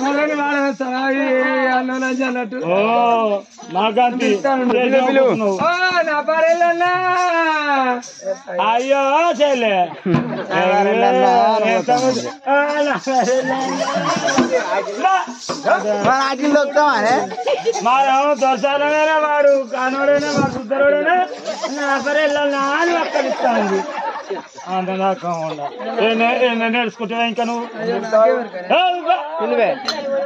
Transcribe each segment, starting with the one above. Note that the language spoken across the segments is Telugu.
మొదటి వాడేస్తావా అన్నట్టు నా పరేళ్ళన్నా అయ్యో చెల్లె మాదేమో దోషాలనే వాడు కానోడైనా వాడు సుద్దరుడైనా నా పరేళ్ళన్నా అని అక్కడిస్తాను అంత దాకా నేర్చుకుంటావా ఇంకా నువ్వు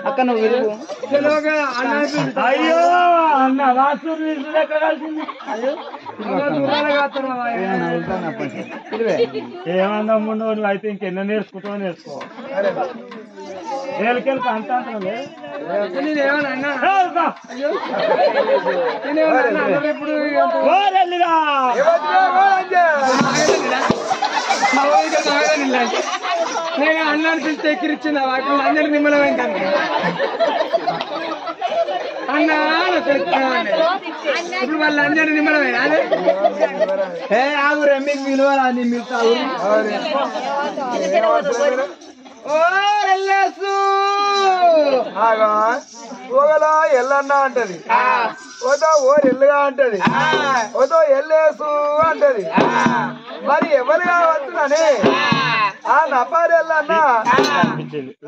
అక్క నువ్వు అయ్యో అన్న వాసు ఎక్కడ కలిసింది ఏమన్నా నువ్వు అయితే ఇంకెన్నో నేర్చుకుంటావో నేర్చుకో ఏళ్ళకెళ్ళి అంత నేను అన్నాన్ని పిలిచి ఎక్కిరిచ్చింది వాటిని అందరి నిమ్మలమైంది అన్నా ఇప్పుడు వాళ్ళు అందరి నిమ్మలమైన ఆగురే మీకు విలువరా మీరు ఓగలా ఎల్లన్నా అంటది ఓతో ఓరెల్లుగా అంటది ఓతో ఎల్లేసు అంటది మరి ఎవరు కావచ్చునని ఆ నపారెల్లన్నా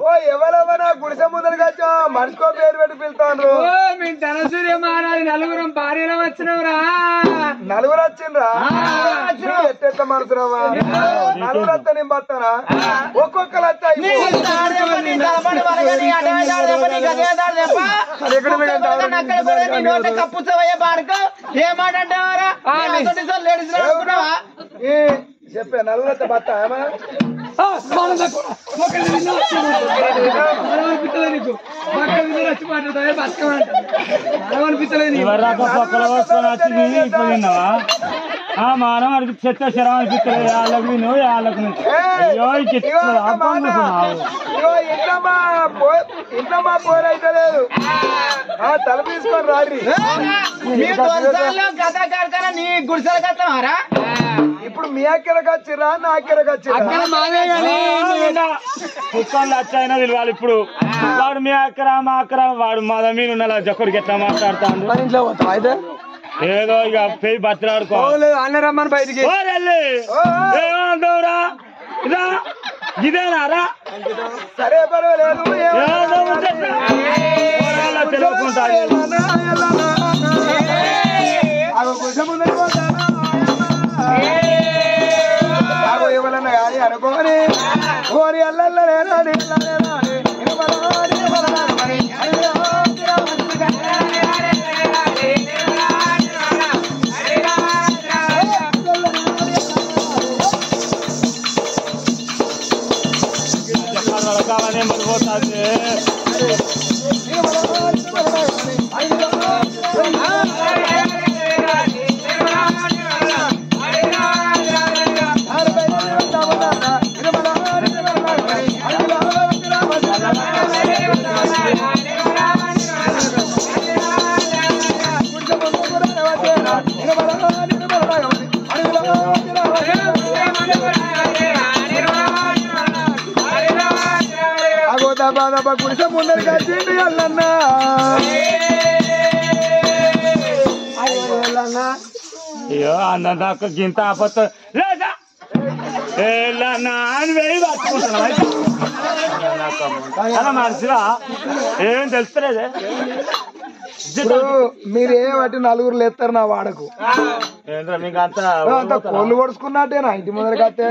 ఓ ఎవరెవరా గుడిసె ముందరకొచ్చా మనిషికో పేరు పెట్టి పిలుతాను మీ ధనసూర్య మహారాజు నలుగురం భార్యలో వచ్చినవురా నలుగురు వచ్చిండ్రా ఎట్టెట్ట మనసురావా నలుగురు వస్తే నేను పడతానా ఒక్కొక్కరు కప్పుతావయ్యా బాడుకో ఏ మాట అంటావారా చెప్పే నలుగురు వస్తే బత్తా మానవ చెత్త శరం అనిపిస్తుంది వాళ్ళకు విను వాళ్ళకు ఇంట్లో మా పోరైతే లేదు తల తీసుకొని రారి నీ గుడిసెలు కట్టమారా ఇప్పుడు మీ అక్కడికి వచ్చిరా నా అక్కడికి వచ్చిరా పుస్తకాలు వచ్చాయినా వాళ్ళు ఇప్పుడు వాడు మీ అక్కర మా అక్కర వాడు మా మీద ఉన్న జక్కడికి ఎట్లా మాట్లాడతాను ఇంట్లో పోతాం అయితే ఏదో ఇక పోయి బతిలాడుకోవాలి అన్న రమ్మని బయటికి ఏమంటావురా ఇదా ఇదేనారా సరే పర్వాలేదు తెలుసుకుంటా ఎవరన్నా కానీ అనుకోని కోరి అల్లలేనాడి కావాలని మరిపోతుంది గుడిసె ముందరికి వచ్చింది అల్లన్నా అయ్యో అన్న నాకు గింత ఆపత్త లేదా అని వేయి పట్టుకుంటున్నా మనిషిరా ఏం తెలుస్తలేదే మీరే వాటి నలుగురు లేస్తారు నా వాడకు ఏంద్రా మీకు అంత కోళ్ళు కొడుచుకున్నట్టేనా ఇంటి ముందరికి వస్తే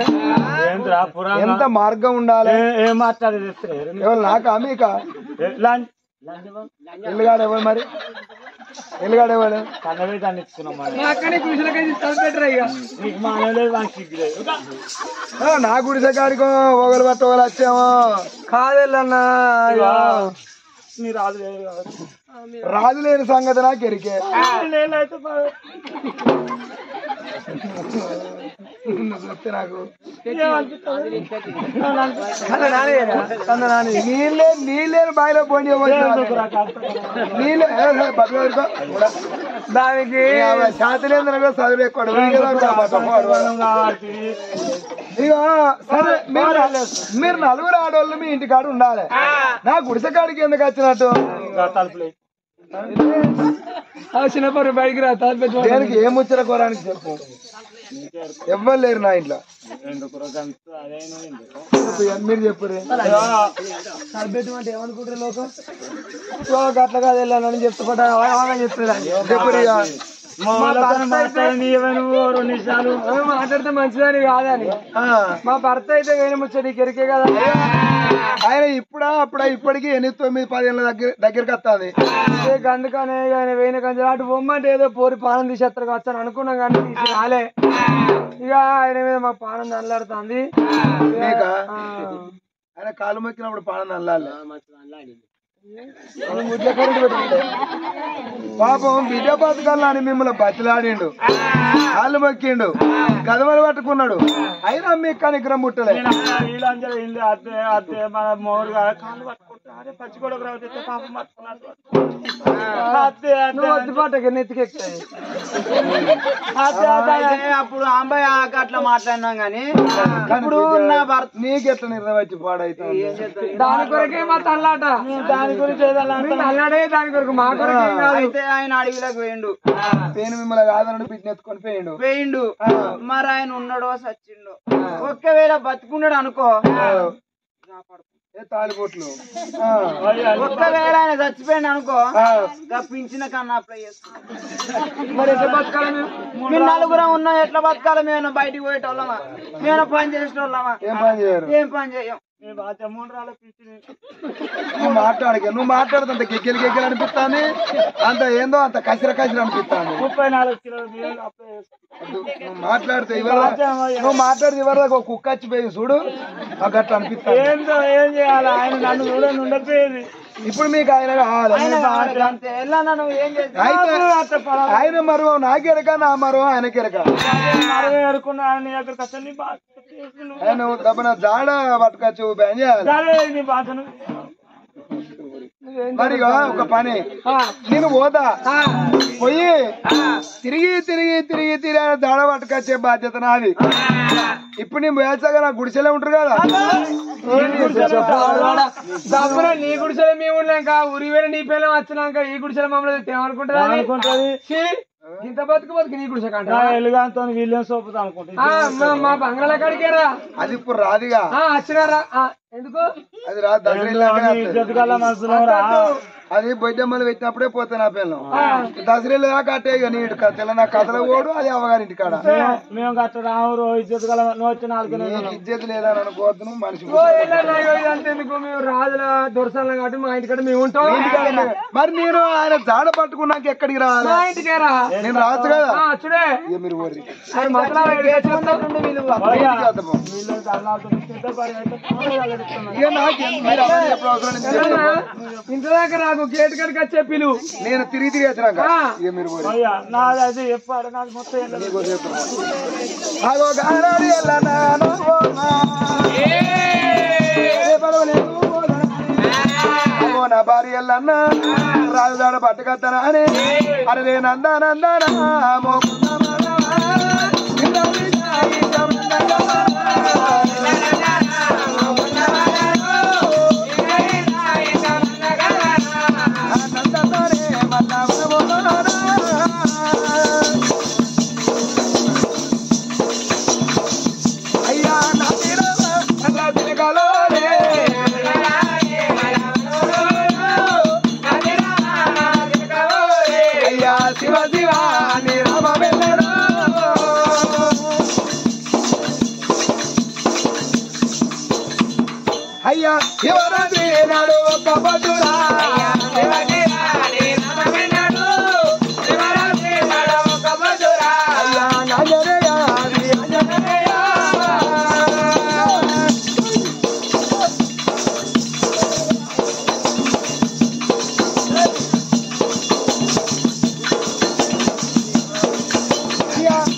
ఏంద్రా ఎంత మార్గం ఉండాలి ఏం మాట్లాడేది ఎవరు నాకా మీకా ఎల్లుగాడు ఎవరు మరి ఎల్లుగాడు ఎవడు కన్నవే దాన్ని ఇచ్చుకున్నాం నా గుడిసె కాడికో ఒకరు పట్ట ఒకరు వచ్చామో కాదెల్లన్నా నీ రాజు రాజు లేని సంగతి నాకు ఎరికే నాకు నీళ్ళేని బాయిలో పోండి నీళ్ళు దానికి శాతలేంద్ర చదువు ఎక్కువ ఇక సరే మీరు నలుగురు ఆడవాళ్ళు మీ ఇంటి కాడ ఉండాలి. నా గుడిసె కాడికి ఎందుకు వచ్చినట్టు? తలుపులే చిన్నప్పుడు బయటికి రా దేనికి ఏం ముచ్చర కోరానికి చెప్పు. ఎవ్వరు లేరు నా ఇంట్లో. మీరు చెప్పు ఏమనుకుంటారు లోకం? అట్లా కాదు వెళ్ళానని చెప్తా చెప్పు. మాట్లాడితే మంచిదని కాదని మా భర్త అయితే వేరే ముచ్చటి కెరికే కదా. ఆయన అప్పుడా ఇప్పటికీ 8-9-10 ఏళ్ళ దగ్గరికి వస్తుంది. అందుకనే ఆయన వేయిన కంచె అటు బొమ్మంటే ఏదో పోరి పానం తీసేస్తారు కావచ్చు అని అనుకున్నాం కానీ తీసి రాలే. ఇక ఆయన మీద మా పానం నల్లాడుతుంది. ఆయన కాలు మొక్కినప్పుడు పానం నల్లాలి. పాపం విద్యా పథకాలు అని మిమ్మల్ని బతిలాడిండు, కాళ్ళు మొక్కిండు, గదమలు పట్టుకున్నాడు. అయినా మీ కనికరం ముట్టలే. అప్పుడు అమ్మాయి అట్లా మాట్లాడినాం గానీ ఇప్పుడు నీకెట్లా నిర్ణయించి పాడైతుంది. దాని కొరకే మా తల్లాట. దాని గురించి అల్లాడే దాని కొరకు మా కొరకు అయితే ఆయన అడవిలోకి పోయిండు. పేను మిమ్మల్ని కాదన్నాడు, పిచ్చి ఎత్తుకొని పోయిండు. మరి ఆయన ఉన్నాడో సచ్చిండో. ఒక్కవేళ బతుకున్నాడు అనుకో తాలిపోట్లు. ఒక్కవేళ ఆయన చచ్చిపోయింది అనుకో పింఛన కన్నా అప్లై చేసుకున్నాం. మరి ఎట్లా బతకాలి? మేము నలుగురం ఉన్నాం. ఎట్లా బతకాలి? మేము బయటికి పోయేటోళ్ళమా? మేము పని చేసేటోళ్ళమా? ఏం పని చేయం. నువ్వు మాట్లాడుతుంట కెక్కెలు అనిపిస్తాను. అంత ఏందో అంత కసిర అనిపిస్తాను. 34 కిలోల బియ్యం నువ్వు మాట్లాడితే ఇవరకు కుక్క వచ్చిపోయి చూడు అట్లా అనిపిస్తాను. ఏందో ఏం చేయాలి? ఆయన నన్ను చూడని ఉండకపోయేది. ఇప్పుడు మీకు ఆయన ఆయన మరో నాకెరక, నా మరో ఆయనకెరక. ఆయన దబ్బన జాడ పట్టుకోవచ్చు బ్యాన్ చేయాలి. మరి ఒక పని నేను పోతా, పోయి తిరిగి జాడ పట్టుకొచ్చే బాధ్యత నాది. ఇప్పుడు నేను వేసాగా నా గుడిసెలే ఉంటారు కదా. నీ గుడిసెల మేము ఉన్నాక ఊరి వేరే నీ పిల్లలు వచ్చినాక ఈ గుడిసెల మమ్మల్ని ఏమనుకుంటుంది? ఇంత బతుకు నీ గుడిసె ఎలుగాంతో వీళ్ళని సోపుతా అనుకుంటా. మా బంగాళ కాడికేరా. అది ఇప్పుడు రాదుగా. వచ్చినారా? ఎందుకు అది రాదు. అది బొడ్డమ్మలు పెట్టినప్పుడే పోతే నా పిల్లలు దసరేళ్ళు దాకా అట్టే. ఇక నీ తెల్ల కథల ఓడు అది అవ్వగారింటి కాడ. మేము గట్ట రాము ఇజ్జత్ గల ఇజ్జత్ లేదని అనుకోవద్దు మనిషి. అంతేందుకు మేము రాజుల దొరసాలం కాబట్టి మా ఇంటికాడ మేము ఉంటాం. మరి నేను ఆయన జాడ పట్టుకున్నాక ఎక్కడికి రావాలి? మా ఇంటికే రా. నేను రావచ్చు కదా. చూడే మీరు ఊరి ఇంటి దాకా నాకు గేట్ కడికి వచ్చే పిలు. నేను తిరిగి వచ్చినాక ఇక మీరు నాది చెప్పాడు. నాకు మొత్తం నా భార్య ఎల్లన్నా రాజుదాడ పట్టుకొస్తానా అని అరే నందానందానా అయ్యా నా తిరగాలో శివ శివ నీ రామ వెళ్ళరా. అయ్యా శివరాత్రి నాడు ఒక భద్రుడా అయ్యా నాజరేయ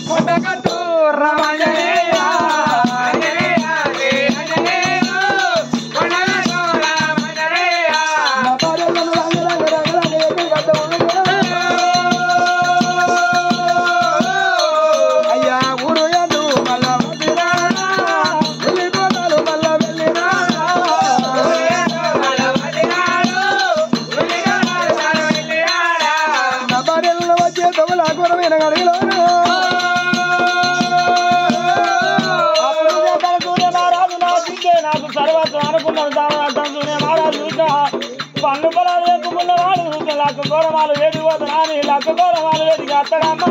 కొండగట్టు రామజనేయ అయ్యా ఊరు ఎందు మళ్ళా వచ్చే తమలాకోరమైన గడిలో నాకు సర్వత్వం అనుకున్నాను దాని సూర్య మహారాజు చూసా పన్ను పొలాలు వేసుకున్నవాడు లక్క గోరమాలు వేడి పోతున్నా అని లక్క గోరమాలు వేడికి అత్తడమ్మా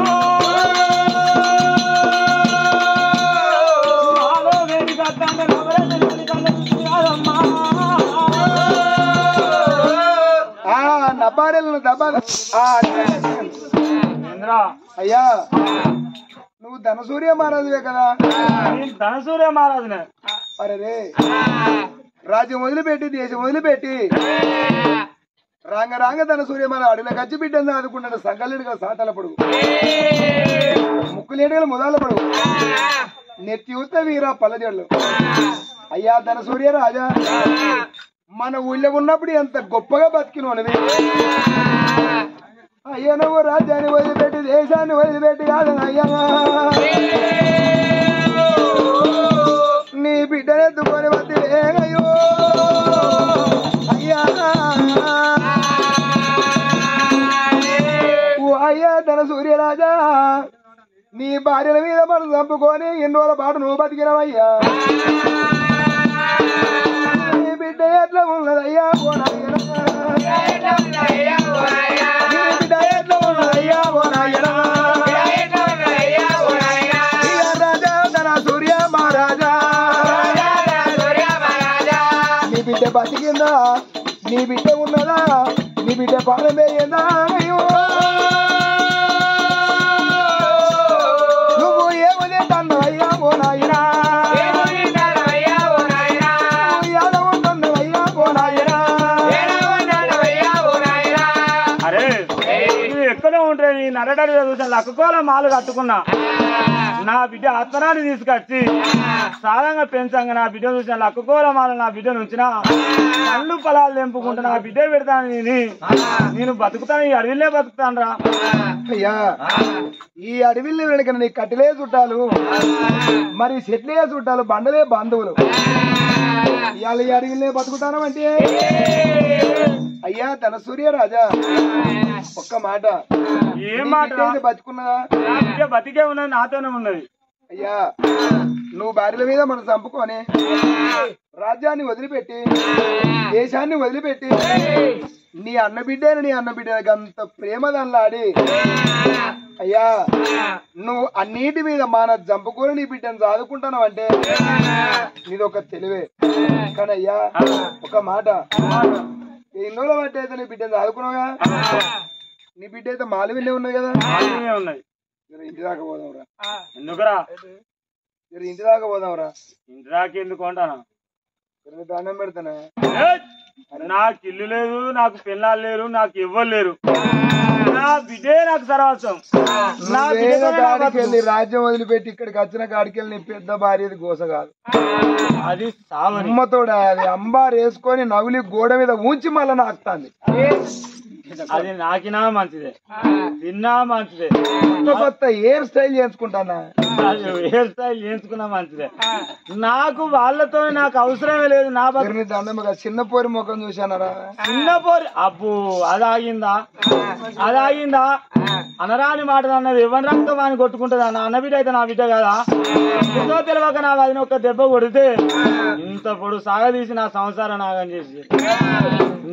వేడికి అత్తంటే నబ్బారెలు దబ్బా అయ్యా నువ్వు ధనసూర్య మహారాజువే కదా ధనసూర్య మహారాజునే అరే రే రాజ్యం వదిలిపెట్టి దేశం వదిలిపెట్టి రాంగ ధనసూర్య మన అడిగిన గచ్చి బిడ్డని ఆదుకుంటాడు సంకలేడుగా సాతల పొడుగు ముక్కులేడుగా మొదల పొడుగు నెత్తి ఊత వీరా పల్లజళ్ళు అయ్యా ధనసూర్య రాజా మన ఊళ్ళో ఉన్నప్పుడు ఎంత గొప్పగా బతికినోనివి అయ్యా నువ్వు రాజ్యాన్ని వదిలిపెట్టి దేశాన్ని వదిలిపెట్టి కాదు అయ్యా నీ బిడ్డనెత్తుకొని వద్దు అయ్యో అయ్యా ఓ అయ్యా ధన సూర్యరాజా నీ భార్యల మీద మనం చంపుకొని ఎన్ని రోజుల పాటు నువ్వు బతికినవయ్యా నీ బిడ్డ ఎట్లా ఉన్నదయ్యా బతికిందా నీ బిడ్డ ఉన్నదా నీ బిడ్డ పాలన వేయందా నువ్వు ఏమని తన్ను అయ్యా ఓ నాయనా అరే ఎక్కడో ఉంటే నీ నరడాడి చూసాను లక్కకోల మాలు కట్టుకున్నా నా బిడ్డ ఆత్మరాన్ని తీసుకొచ్చి సారంగా పెంచంగా నా బిడ్డ చూసిన లక్కకోల మాల నా బిడ్డ నుంచిన కళ్ళు పొలాలు తెంపుకుంటా నా బిడ్డ పెడతాను నేను బతుకుతాను ఈ అడవిలో బతుకుతాను రా అయ్యా ఈ అడవిల్ని వెనక నీ కట్టెలే చుట్టాలు మరి చెట్లే చుట్టాలు బండలే బంధువులు ఇవాళ ఈ అడవిల్నే బతుకుతానంటే అయ్యా ధన సూర్య రాజా ఒక్క మాట ఏం మాట బతుకున్నదా బతికే ఉన్నది నాతోనే ఉన్నది అయ్యా నువ్వు భార్యల మీద మనం చంపుకొని రాజ్యాన్ని వదిలిపెట్టి దేశాన్ని వదిలిపెట్టి నీ అన్న బిడ్డకి అంత ప్రేమ దానిలాడి అయ్యా నువ్వు అన్నిటి మీద మన చంపుకొని నీ బిడ్డను చదువుకుంటాను అంటే నీదొక తెలివే కానీ అయ్యా ఒక మాట ఎన్నో బట్టి అయితే నీ బిడ్డను చదువుకున్నావుగా నీ బిడ్డ అయితే మాలవిల్లే ఉన్నాయి కదా ఉన్నాయి ఇంటి దాకా పోదాంరా ఎందుకురా ఇంటి దాకా పోదాంరా ఇంటి దాకా ఎందుకు అంటానా దండం పెడతానా నాకు ఇల్లు లేదు నాకు పిల్లలు లేరు నాకు ఎవ్వరు లేరు నా బిడ్డే నాకు సర్వస్వం రాజ్యం వదిలిపెట్టి ఇక్కడికి వచ్చిన కాడికెళ్ళి నీ పెద్ద భార్యది గోస కాదు అది అమ్మతోడా అది అంబారు వేసుకొని నవ్వులి గోడ మీద ఉంచి మళ్ళా నాకుతాంది అది నాకినా మంచిదే తిన్నా మంచిదే కొత్త హెయిర్ స్టైల్ చేసుకుంటానా హెయిర్ స్టైల్ చేయించుకున్నా మంచిదే నాకు వాళ్ళతో నాకు అవసరమే లేదు నా దండం చిన్న పోరి ముఖం చూసానరా చిన్న పోరి అబ్బు అది ఆగిందా అనరాని మాట అన్నది ఎవరి రక్తం అని కొట్టుకుంటుందా నా అన్న బిడ్డ అయితే నా బిడ్డ కదా ఎంతో తెలియక నా అది ఒక దెబ్బ కొడితే ఇంత పొడు సాగదీసి నా సంసారం నాగం చేసి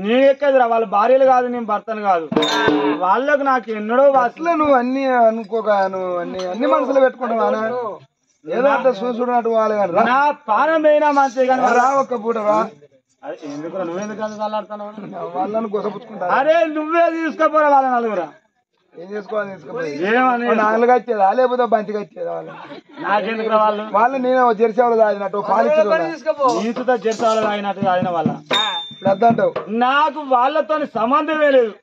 నీ ఎక్కదిరా వాళ్ళ భార్యలు కాదు నేను భర్తను కాదు వాళ్ళకు నాకు ఎన్నడో అసలు నువ్వు అన్ని అనుకోక నువ్వు అన్ని మనసులో పెట్టుకుంటావా ఏదో అంటే చూసుకున్నట్టు వాళ్ళు కానీ నా పానం అయినా మంచిది కానీ రా ఒక్క పూట రా ఎందుకు నువ్వెందుకు అల్లాడుతున్నావు వాళ్ళని గుసపుచ్చుకుంటా అరే నువ్వే తీసుకోపోరా వాళ్ళ నలుగురా ఏం చేసుకోవాలి తీసుకుపోయి ఏమని నాలుగు కట్టేదా లేకపోతే బంతి కట్టేదా వాళ్ళు నాకెందుకు వాళ్ళు నేను జెర్సీ వాళ్ళు తాగినట్టు నీతుతో జెర్సీ వాళ్ళు తాగినట్టు తాగిన వాళ్ళ అంటావు నాకు వాళ్ళతో సంబంధమే లేదు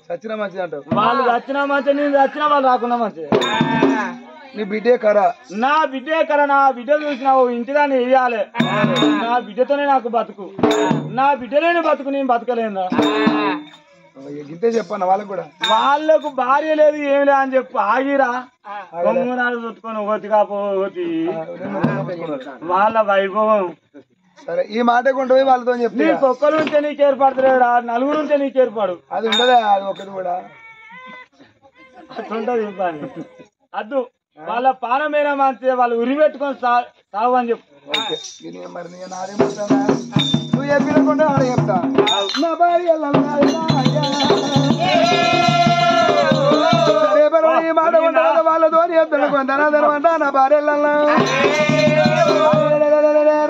చచ్చిన మంచిది అంటావు వాళ్ళు చచ్చినా మంచిది నేను చచ్చినా వాళ్ళు రాకుండా మంచిది నీ బిడ్డే కరా నా బిడ్డే కరా నా బిడ్డ చూసిన ఇంటిదాన్ని వేయాలి నా బిడ్డతోనే నాకు బతుకు నా బిడ్డలేని బతుకు నేను బతకలేను ఇంతే చెప్పాను వాళ్ళకు కూడా వాళ్ళకు భార్య లేదు ఏమి లేదు అని చెప్పు ఆగిరా కొమ్మునాలు చుట్టుకొని ఒకటిగా పోతి వాళ్ళ వైభవం సరే ఈ మాట కొంటే వాళ్ళతో చెప్తే నీకు ఒక్కరు ఉంటే నీకు ఏర్పడతలేరా నలుగురు ఉంటే నీకు ఏర్పడు అది ఉండదా అది ఒకటి కూడా అట్లుంటది పని అద్దు వాళ్ళ పానమైన మంచిదే వాళ్ళు ఉరి పెట్టుకొని సాగు అని చెప్పు మరి నేను నాదేమంటానా నువ్వు చెప్పినకుండా ఆడ చెప్తా నా భార్య ఈ మాట ఉంటారు వాళ్ళతో చెప్తాడు కొందరంట నా భార్య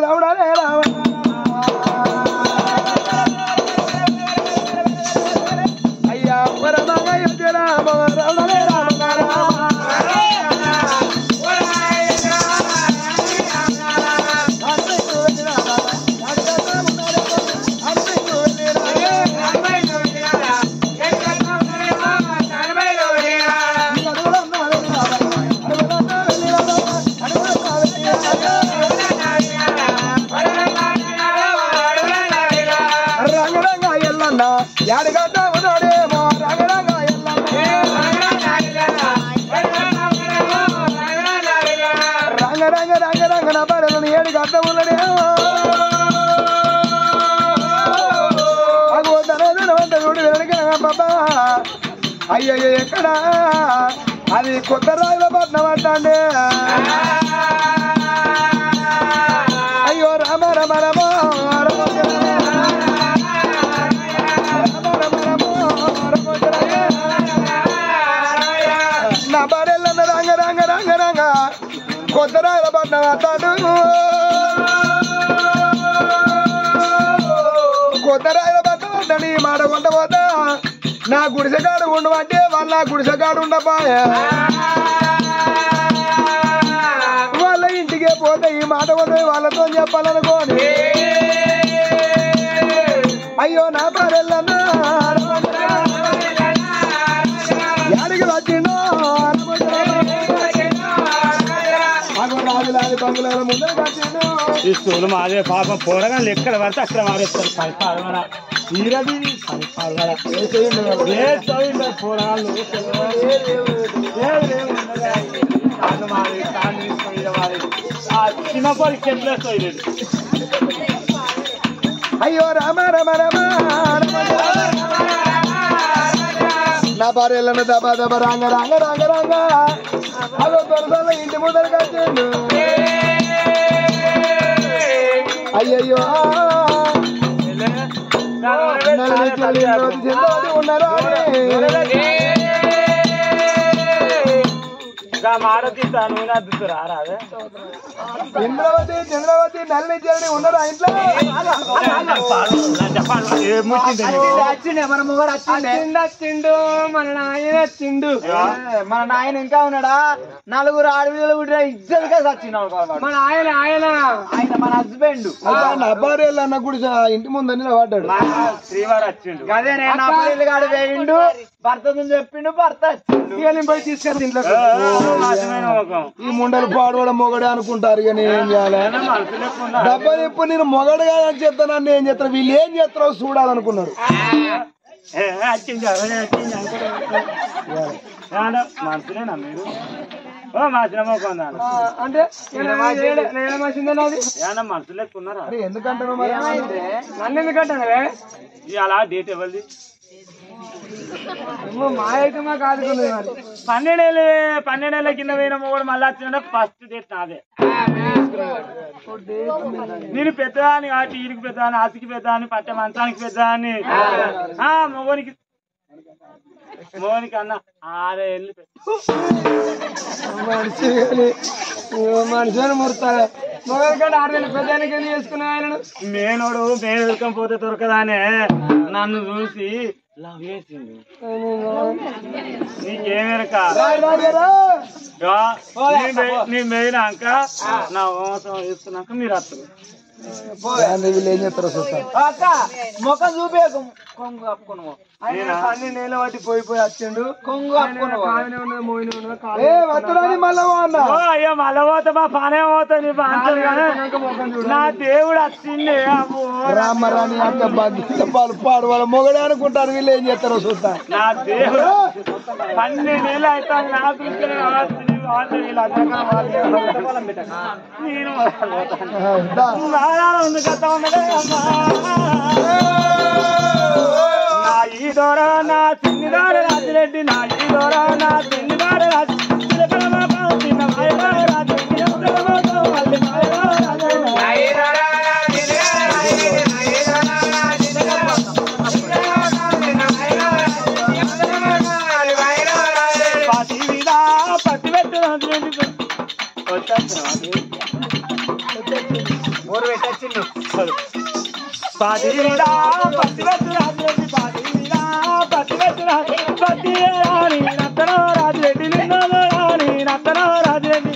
రావడాలే రావ అయ్యా రామ రావడాలే అయ్యో ఎక్కడా అది కొత్త రాయుల పట్నం అంటాండి అయ్యో రామ రమ రమ నా భార్యలన్న రంగ రంగ రంగ రంగ కొత్త రాయుల పట్నం అంటాడు కొత్త రాయుల పట్నం అంటాడు ఈ మాట కొంట పోతా నా గుడిసెగాడు ఉండవంటే వాళ్ళ గుడిసెగాడు ఉండపాయే వాళ్ళ ఇంటికే పోతే ఈ మాట పోతే వాళ్ళతో చెప్పాలనుకోని అయ్యో నా భార్యలన్నా యాడికి వచ్చిండో రాజులాది బంగుళాల ముందర వచ్చిండు ఈ స్కూల్ మాదే పాపం పోరగాళ్ళు ఎక్కడ పడితే అక్కడ మారేస్తారు పోరగాళ్ళు చిన్నప్పటి చెట్లేస్తాయి అయ్యో రామ రమ రమ నా భార్యలను దబా దబ రాంగ రాంగ రాంగ రాంగ అదో దొరదల ఇంటి ముందర కట్టిండు అయ్యయ్యో ఉన్నారా ఇంద్రవతి చంద్రవతి నల్లి చెల్లి ఉన్నారా ఇంట్లో వచ్చిండు మన నాయన వచ్చిండు మన నాయన ఇంకా ఉన్నాడా నలుగురు ఆడపిల్లలు కూడా ఇద్దరుగా చచ్చినాడు మన ఆయన ఆయన మన హస్బెండ్ నా భార్యలు అన్న గుడి ఇంటి ముందు నిలబడ్డాడు శ్రీవారు వచ్చిండు అదే నేను అబ్బాయిలు కాడు వేయిండు భర్తతో చెప్పిండు భర్త వచ్చిండు పోయి తీసుకెళ్తే ఇంట్లో ఈ ముండలు పాడవడం మొగడే అనుకుంటారు ఇక నేను ఏం చేయాలి డబ్బా ఇప్పుడు నేను మొగడుగా అని చెప్తాను నన్ను ఏం చేస్తాను వీళ్ళు ఏం చేస్తారో చూడాలనుకున్నారు మనసులేనా మీరు మాసిన మొక్క అంటే మనసు లేకున్నారా ఎందుకంటే నన్ను ఎందుకంటానే అలా డేట్ ఎవరిది మా అయితే మాకు ఆదుకున్నది మరి 12 కింద పోయిన మొగడు మళ్ళీ వచ్చిన ఫస్ట్ డేట్ నాదే నేను పెద్దదాన్ని ఆ టీరికి పెద్దదాన్ని ఆసికి పెద్దదాన్ని పట్టే మంచానికి పెద్దదాన్ని మోనికి అన్న 6 ఏళ్ళు మనిషి ముడతారు మొగలి కంటే 6 ఏళ్ళు పెద్దానికి ఎందుకు చేసుకున్నా ఆయనను మేనోడు నేను వెళ్ళకపోతే దొరకదానే నన్ను చూసి లవ్ చేసింది నీకేమెరక నీ పోయినాక నా మోసం వేసుకున్నాక మీరు వస్తారు వీళ్ళు ఏం చేస్తారో చూస్తాను అక్క ముఖం చూపే కొంగు కప్పుకున్నావు ఆయన అన్ని నేల బట్టి పోయి వచ్చిండు కొంగు కప్పుకున్నావు కాయనే ఉన్నది మోయిన ఉన్నది అయ్యో మళ్ళా పోతా మా పనే పోతా నీ బాంచలు కానీ నా దేవుడు వచ్చిండే రామరాని అంత పాలు పాడు వాళ్ళ మొగడే అనుకుంటారు వీళ్ళు ఏం చేస్తారో చూస్తాను నా దేవుడు 12 నెలలు అవుతాను నా దృష్టి నేను ఉంది కదా ఉన్నదే అమ్మా నా ఈ దూర నా చిన్ని దూర రాజిరెడ్డి నా ఈ దూర నా చిన్ని మీద పత్తి పెట్టు రాజురెడ్డి పాతి మీద పత్తి పెట్టు రాజురెడ్డి పాతి మీద పత్తి పెట్టు పత్తి రాని నత్తనో రాజురెడ్డి నిన్నో రాని నత్తనో రాజురెడ్డి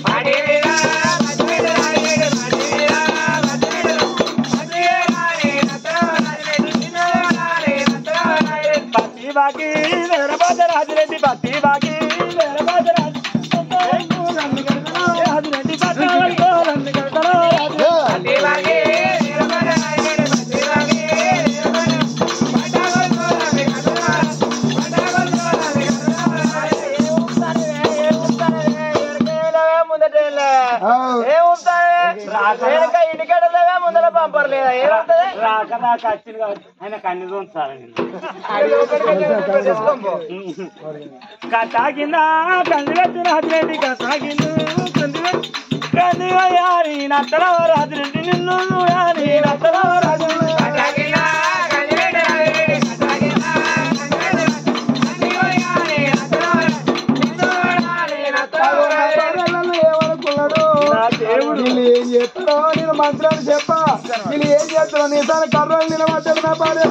పత్తి బాకి వేరబాద రాజురెడ్డి పత్తి బాకి వేరబాద రాజురెడ్డి పత్తి కడతారో ఇంటికెళ్ళగా ముందర పంపర్లేదా ఏముంటది రాక నాకు వచ్చింది కాబట్టి ఆయన కన్ను చూస్తాను కథాకింద కందిరెడ్డి రాజురెడ్డి కథాకింద కంది యారి నత్తలో రాజురెడ్డి నిన్ను యారి నత్తలో రాజురెడ్డి వీళ్ళు ఏం చేస్తారో నేను మంత్రాలు చెప్పా వీళ్ళు ఏం చేస్తారో నిజాన్ని కర్రలు నిలబడ్డాడు నా భార్య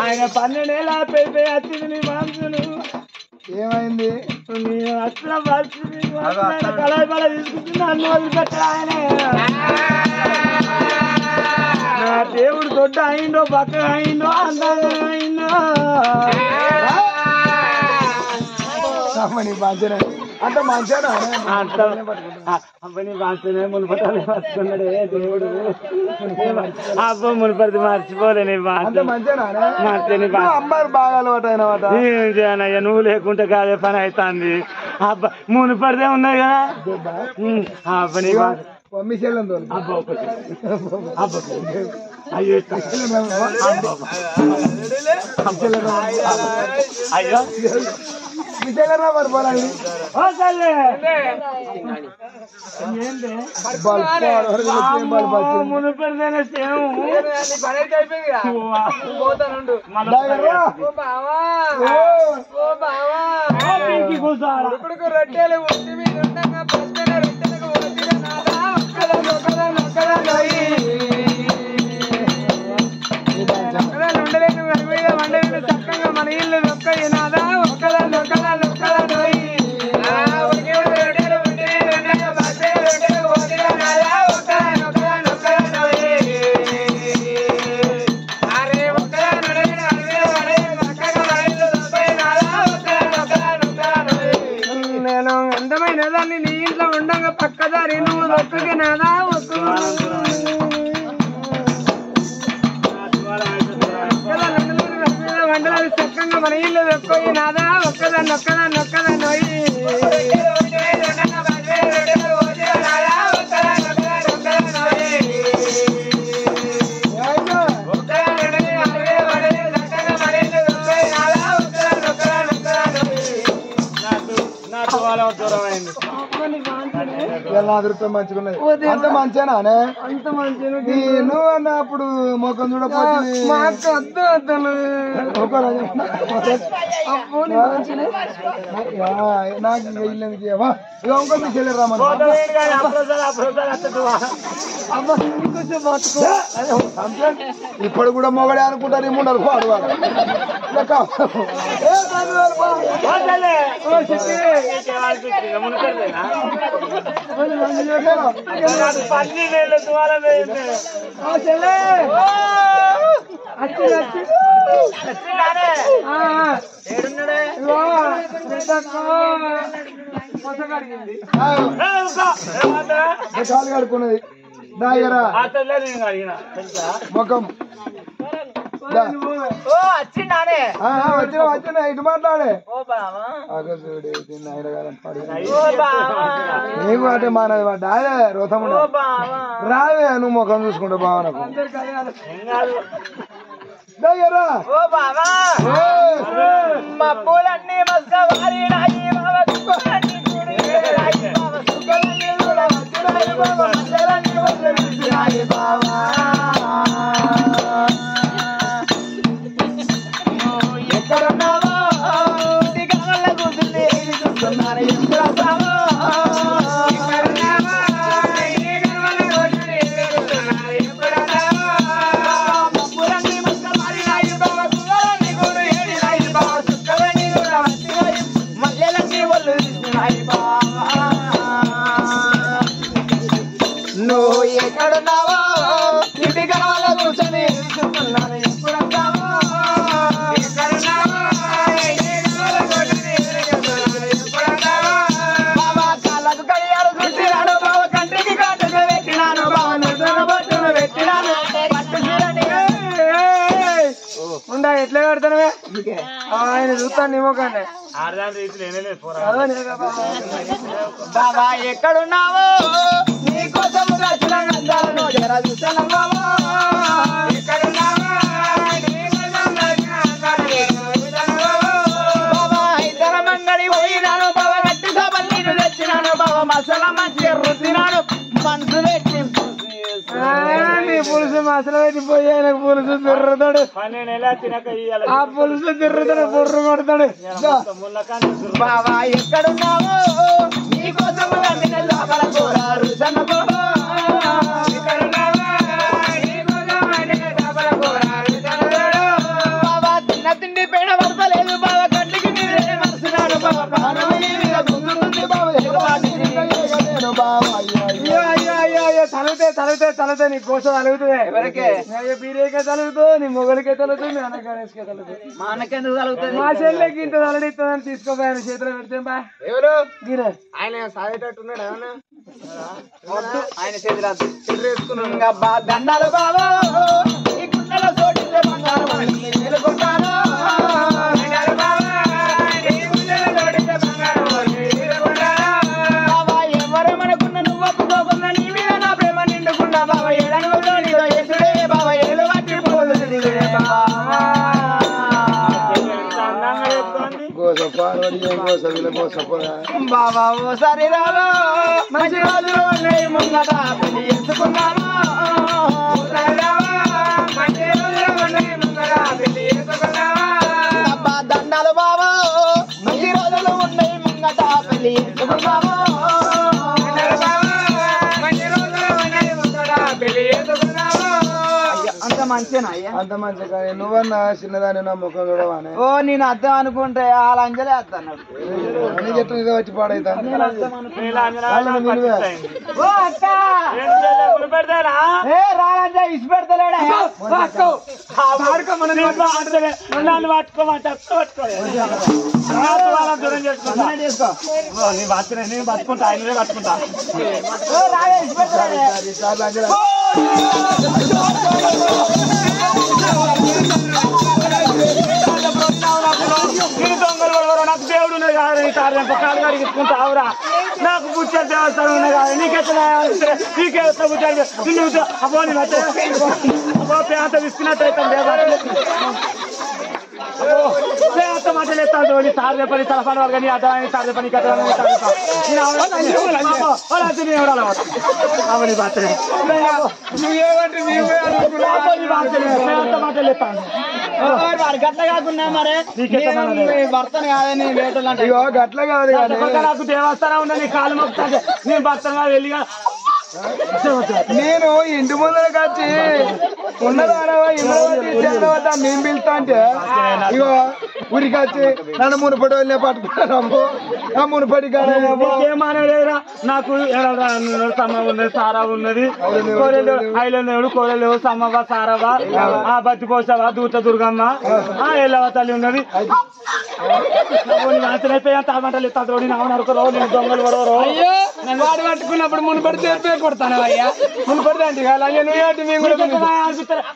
ఆయన 12 ఏళ్ళ పెరిపోయి వచ్చింది నీ మనసును ఏమైంది నేను వచ్చిన పరిస్థితి కళాయి బల తీసుకుంటున్నా అన్ను వదిలిపెట్టడా ఆయనే నా దేవుడు దొడ్డ అయిందో పక్క అయిందో అందంగా అయిందో మంచిగా అంత మంచిగా అబ్బని బాగానే మునిపటాలే వస్తున్నాడే దేవుడు అబ్బ మునిపడితే మర్చిపోలే నీ అంత మంచిగా బాగా అమ్మాయి బాగా అలవాటు అయినమాట ఏం చేయనయ్యా నువ్వు లేకుంటే కాదే పని అవుతుంది అబ్బా మునిపడితే ఉన్నాయి కదా అబ్బని మిషన్ అయ్యో అయ్యో మిషన్ పడిపోవాలి మునిపడితేనే సేమ్ ఇప్పుడు రొట్టెలు ఉట్టి మీద ఉండగా పచ్చని రొట్టెలకు వచ్చిన నాదా ఒక్కదాన్ని ఉండలేను వారి మీద వండలేను చక్కగా మన ఇల్లు నొక్కయి నాదా ఒక్కదాన్ని ఒక్కదాన్ని ఒక్కదాన్ని రొట్టెలు ఉట్టి మీద ఉండగా పచ్చని రొట్టెలకు వచ్చిన నాదా ఒక్కదాన్ని ఒక్కదాన్ని ఒక్కదాన్ని అరే ఒక్కదాన్ని ఉండలేను వారి మీద వండలేను చక్కగా మన ఇల్లు నొక్కయి నాదా ఒక్కదాన్ని ఒక్కదాన్ని ఒక్కదాన్ని నేను అందమైన దాన్ని నీ ఇంట్లో ఉండగా పక్కదారి నువ్వు ఒక్కగా నాదా వండలు చక్కగా మన ఇల్లు ఒక్కోయి నాదా ఒక్కదాన్ని ఒక్కదాన్ని ఒక్కదాన్ని రూపాయలు మంచిగున్నది అంత మంచిగానే అంత మంచిగా నువ్వు అన్నప్పుడు మొఖం చూడపోతే మాకు వద్దు వద్దు నాకు ఇల్లు ఇంకో మిషన్ రమ్మని ఇప్పుడు కూడా మొగడే అనుకుంటారు ముండరు వాడు కాలు కడుకున్నది దాయరా ముఖం వచ్చిన ఇటు మాట్లాడే నీకు అంటే మానది డాడే రోతముడు రావే నువ్వు ముఖం చూసుకుంటా బావనకు దగ్గరా మబ్బులన్నీ ఎక్కడున్నావో చూస్తున్నాను ఎప్పుడు వస్తావో పురంగి మస్క మారినాయి బావ కుర్రని గురు ఏడినాయి బావ సుక్కలని గురు వట్టినాయి మల్లెలన్నీ ఒళ్ళు తీసినాయి బావ నువ్వు ఎక్కడున్నావో ఇంటి కావాల కూర్చొని చూస్తున్నాను ఎప్పుడు వస్తావో బాబా కాళ్ళకు కడియాలు చుట్టినాను బావ కంటికి కాటుకు పెట్టినాను బావ నువ్వు బొట్టును పెట్టినాను పట్టు ఉండా ఎట్లా పెడతానవే ఆయన చూస్తాను నిమ్మకండి ఆడదాని రీతిలో ఏమీ పోరా బాబా ఎక్కడున్నావో నీకోసం రచన గంధాలను జర చూసాను బాబా బాబా ఇద్దరం అంగడి పోయినాను బావ గట్టి సభలు నీరు తెచ్చినాను బావ మసాలా మంచి రుద్దినాను మనసు పెట్టి నీ పులుసు మసలు పెట్టిపోయి ఆయనకు పులుసు తిర్రుతాడు 12 నెలల తినక ఇయ్యాల ఆ పులుసు తిర్రుతాడు బుర్రు కొడతాడు ముళ్ళకాన్ని బావా ఎక్కడున్నావో నీకోసం వండిన లోపల కూర రుచన బాబా బావా తిన్న తిండి పేడ పడతలేదు బావ కంటికి నీరే మనసునాడు బావ ప్రాణం మీద గుంగుతుంది బావ తలతే నీ కోసం తలుగుతుంది ఎవరికే బీరేకే తలుగుతూ నీ మొగలికే తలుగుతుంది మీ అన్న గణేష్కే తలుగుతుంది మా అన్నకెందుకు కలుగుతుంది మా చెల్లెకి ఇంత తలడిస్తుందని తీసుకోపోయి ఆయన చేతిలో పెడితే బా ఎవరు గిరే ఆయన సాగేటట్టున్నాడు ఏమన్నా వద్దు ఆయన చేతులు దండాలు బావా ఈ గుండెలో చోటిస్తే బంగారం అని తెలుసుకుంటాను బావా ఎవరేమనుకున్నా నువ్వు ఒప్పుకోకున్నా నీ మీద నా ప్రేమ నిండుకున్నా బావ ఏడనుగులో నీలో ఎసుడే బావ ఏలు పట్టి పోతుంది దిగుడే బావా అందంగా చెప్తోంది బావా ఓసారి రావా మంచి రోజులు ఉన్నాయి ముంగట పెళ్లి చేసుకున్నాను అబ్బా దండాలు బావా మంచి రోజులు ఉన్నాయి ముంగట పెళ్లి చేసుకున్నాను అంత మంచినా అయ్యా అంత మంచి కానీ నువ్వన్నా చిన్నదాని నా ముఖం చూడవానే ఓ నేను అద్దం అనుకుంటే వాళ్ళ అంజలే అద్దన్నాడు అన్ని చెట్లు ఇదే వచ్చి పాడైతా ఓ అక్క పెడతారా ఏ రాలంజా ఇసి పెడతలేడా నన్ను పట్టుకోమంటే దూరం చేసుకుంటా నీ పట్టుకునే నేను పట్టుకుంటా ఆయననే పట్టుకుంటా ఓ రాలే ఇసి పెడతలేడే నాకు దేవుడు ఉన్నది కాదు కాలు కడిగించుకుంటా ఆవురా నాకు బుచ్చ దేవస్థానం ఉన్నది కాదు నీకెట్లా నీకెట్లా బుచ్చ నిన్ను అబ్బో నేను అబ్బో పేంత విస్తున్నట్టు అవుతాం మాటలు ఎత్తాను సార్లే పని తలపాని వాళ్ళు కానీ అర్థం సార్లే పని అవని బాత్రే మాటలు ఎత్తాను గట్ల కాకుండా మరే భర్తను కాదని లేటలు అంటే ఇగో గట్ల కాదు కానీ నాకు దేవస్థానం ఉన్నా నీ కాలు మొక్కుతా నేను భర్తగా వెళ్ళిగా నేను ఇంటి ముందరకు వచ్చి ఉన్నదానవా ఇంద్రవద్ద మేము పిలుస్తా అంటే ఇగో ఊరికి వచ్చి నన్ను మునుపటి వెళ్ళే పట్టుకున్నాము ఆ మునుపటి ఏమానలేదురా నాకు సమ్మ ఉన్నది సారా ఉన్నది ఐలేవు కోడలేవు సమ్మవ సారవ ఆ బతి పోసావా దూత దుర్గమ్మ ఆ ఎల్లవ తల్లి ఉన్నది అయిపోయా తామంటలు ఎత్తాడు నా నరకరో నేను దొంగలు పడవరో వాడు పట్టుకున్నప్పుడు మునుపడి చెప్పే కొడతాను అయ్యా మునుపడి అంటే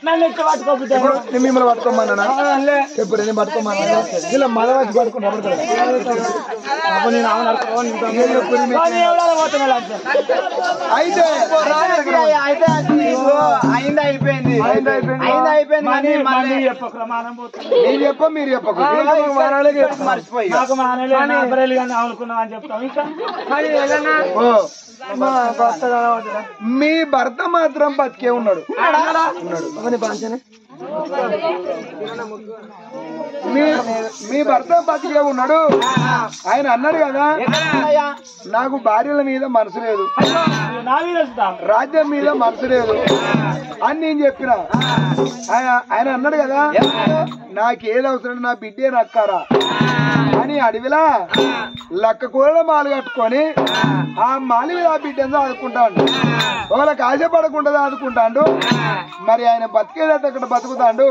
నన్ను ఎక్కడ పట్టుకోబుద్దాను మిమ్మల్ని పట్టుకోమన్నా ఎప్పుడు నేను పట్టుకోమన్నా ఇలా మద వచ్చి పట్టుకుంటా నేను అయితే అయింది అయిపోయింది ప్రమాణం పోతుంది నేను చెప్ప మీరు చెప్పకు మర్చిపోయి నాకు మానలే కానీ అనుకున్నాం అని చెప్తాం ఇంకా మీ భర్త మాత్రం బతికే ఉన్నాడు మీ భర్త బతికే ఉన్నాడు. ఆయన అన్నాడు కదా, నాకు భార్యల మీద మనసు లేదు, రాజ్యం మీద మనసు లేదు అని నేను చెప్పిన. ఆయన అన్నాడు కదా, నాకేది అవసరం, నా బిడ్డే నక్కారా అని అడవిలా లక్క కూరలో మాలు కట్టుకొని ఆ మాలి మీద ఆ బిడ్డను ఆదుకుంటాడు. వాళ్ళకి ఆశపడకుండా ఆదుకుంటాడు. మరి ఆయన బతికేదైతే అక్కడ బతుకుతాడు.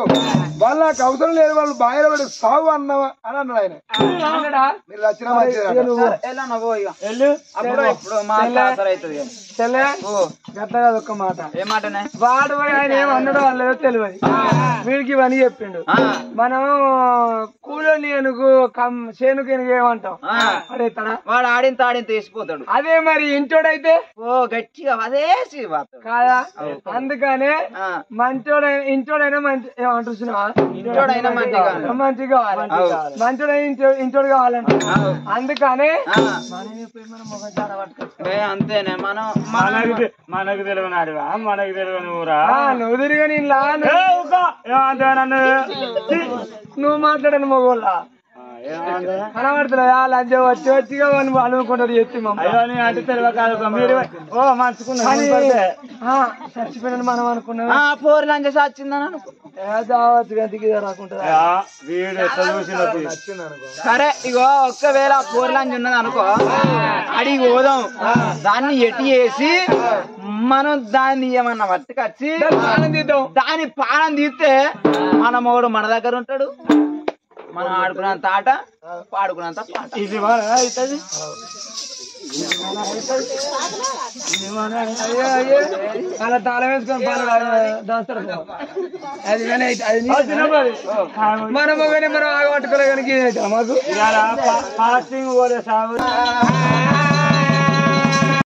వాళ్ళు నాకు అవసరం లేదు, వాళ్ళు బాయిలో పడి సాగు అని అన్నాడు ఆయన. మీరు వచ్చిన గట్ల కాదు ఒక్క మాట. వాడు ఆయన ఏమన్నాడో వాళ్ళేదో తెలియదు. వీడికి ఇవన్నీ చెప్పిండు. మనం కూలోని ఎనుగు చేనుకు ఎనుగు ఏమంటాం, అడేస్తాడా? వాడు ఆడింత వేసిపోతాడు. అదే మరి ఇంటోడైతే ఓ గట్టిగా అదే కాదా? అందుకనే మంచోడైనా ఇంటోడైనా మంచి ఏమంటున్నావా, ఇంటోడైనా మంచిగా కావాలి, మంచోడైనా ఇంటోడు కావాలంట. అందుకనే అంతేనే మనకు తెలియనాడువా, మనకు తెలియని ఊరా? నువ్వు తిరిగి నువ్వు మాట్లాడను మగోళ్ళ కనబడుతున్నా లంచ వచ్చి వచ్చిగా అనుకుంటారు చెప్తే అంటే తెలియ కాదు మీరు చచ్చిపోయిన మనం అనుకున్నాం. పోరు లంచ వచ్చిందని అనుకో సరే. ఇగో ఒక్కవేళ పోరు లంచ్ ఉన్నది అనుకో, అడిగి పోదాం. దాన్ని ఎట్టి చేసి మనం దాన్ని ఏమన్నా పట్టుకొచ్చి దాని పానం తీస్తే మన మొగుడు మన దగ్గర ఉంటాడు. మనం ఆడుకున్నంత ఆట, పాడుకున్నంత పాట. ఇది అవుతుంది. అలా తాళం వేసుకొని దాస్తాడు. మనం మనం ఆగబట్టుకోలే కనుక మాకు ఫాస్టింగ్ పోలే సాగు